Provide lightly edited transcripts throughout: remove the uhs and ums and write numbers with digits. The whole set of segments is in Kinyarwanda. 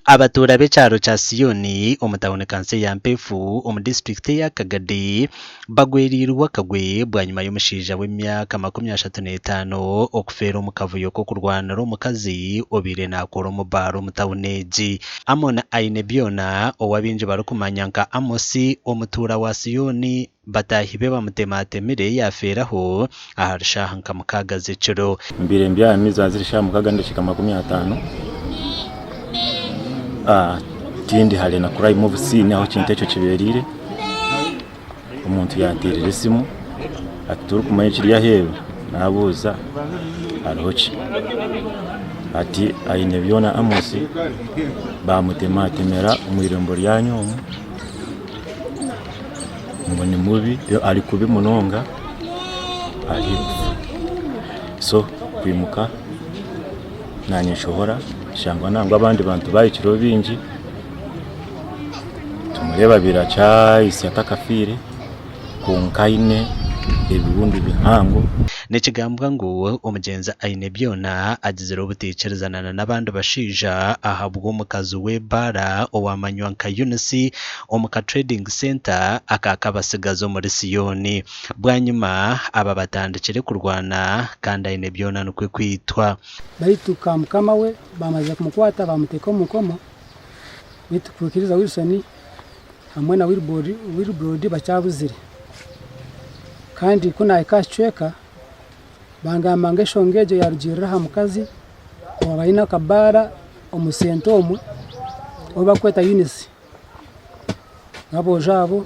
Abatura b'ekyaro kya Siyoni omutawuni kanse ya Mpefu omu district ya Kagadi bagwerirwe akagwe bwanyuma y'omushaija w'emyaka 35 okufeera omu kavuyo k'okurwanira omukazi obiire nakora omu baara omu tawuni egi. Amon aine byona owabingi barikumanya nka Amosi omutura wa Siyoni bataahi be bamutematemire yafeeraho aha rushaaha nka 6 z'ekiro. Mbire mbyamiza zirisha mukaga ndashika 50 tindi hali na kurai move scene aho kintu ekyo kiberire umuntu yaterera esimu aturu kumanya kiriya hebe nabuza arochi ati aine byona Amosi bamutematemera umwirembo lyanyomu mbone mubi yo ari kubi munonga ari so kwimuka nanye shohora shangwa nangwa abandi bantu bayikiro bingi tumureba biracha isi atakafire kunkaine ebibundi bihango nekigambwa ngo omugenzi aine byona agizira obutekerezana n'abandi bashiija ahabwa omukazi w'ebara owamanywa nka Eunice omuka trading center akakabasigazo muri Siyoni. Bwanyuma aba batandikire kurwana kandi aine byona nukwe kwitwa bayituka mukama we bamaze kumukwata bamuteka omukomo bitukukiriza Wilson hamwe na Wilbrod bacyabuzire kandi kuna ikashweka bangamba shongejo yarugirira ha mukazi wabayina kabara omusento omwe obakweta Eunice ngabo jabo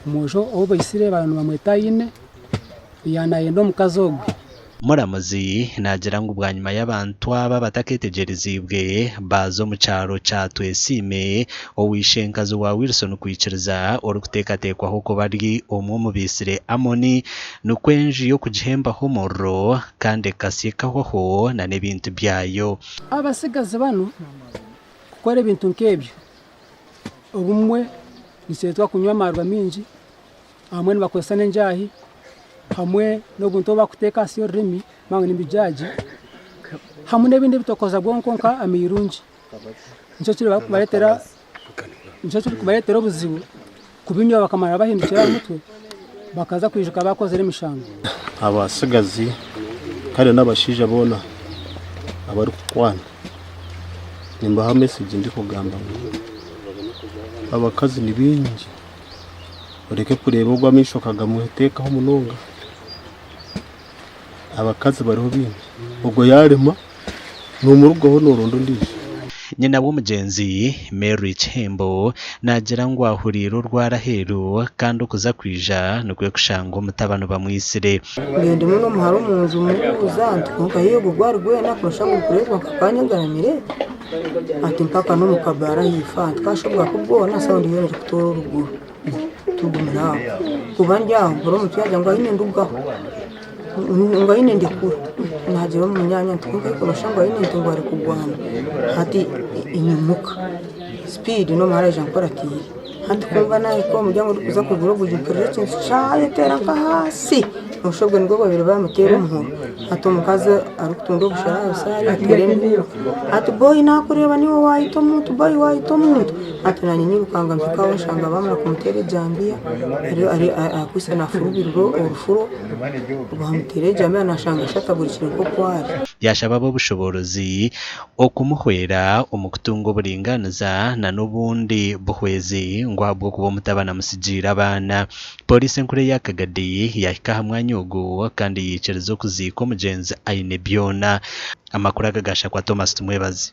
mojo obayisire abantu bamwetayine yanayendo mukazi ogwe. Muramuzi nagira ngo bwanyuma y'abantu aba bataketegerezibwe bazo mu cyaro cya Twesime owishenkazi wa Wilson kwikiriza orukutekatekwaho ko bari omwe mu bisire Amoni nukwenji yo kugihemba homoro kandi kasikaho na n'ebintu byayo. Abasigaze bano gukora ibintu nkebyo obumwe nisetwa kunywa amarwa mingi hamwe bakwesa n'enjahi hamwe n'obuntu bakuteka siyo rimi mangu nimbijaji hamwe n'ebindi bitokoza bwonko nka amirungi nico kiri kubaletera obuzibu kubinywa bakamara bahindukira mutwe bakaza kwijuka bakoze emishango. Abasigazi kandi n'abashija bona abari kukwana nimba message ndi kugamba abakazi ni bingi ureke kureba ubwo amishokaga muhetekaho munonga abakazi bariho bingi ubwo yarema n'umurugo n'urundo ndije. Nyina w'umugenzi Mary Chembo nagira ngo ahuriro rwaraheru kandi ukuza kwija nukwe kushanga umutabano bamwisire ngende muno muharo munzu muza ntuka yego gwarwe nakurusha gukurezwa kakanya ngaramire ati mpaka no mukabara yifa twashobora kubona sound yero kutora ruguru tugumira kubanja boro mutyaje ngo ine ndugaho ngo ine ndikuru najiro mu nyanya twuke kurusha ngo ine ndungware kugwana ati inyumuka speed no maraje ankora ati handi kumva nayo ko mujyango kuza kugura bugikirira cyinshi cyane tera hasi mushobwe ngo babiri bamutera umuhoro ati umukazi arukutunda gushara sari aterende ati boy nakureba niwo wayito muntu boy wayito muntu ati nanye nyirukanga mpika bashanga bamara kumutere jambia ari akwise na furubirwo urufuro bamutere jambia nashanga shataburikire ko kwari yashababo bushoborozi okumuhwera omukutungo buringaniza na n'ubundi buhwezi ngwabwo kuba mutabana musigira abana. Polisi nkure ya Kagadi yahika hamwanya ugu kandi yicirizo kuziko mugenzi aine byona. Amakuru agagasha kwa Thomas Tumwebazi.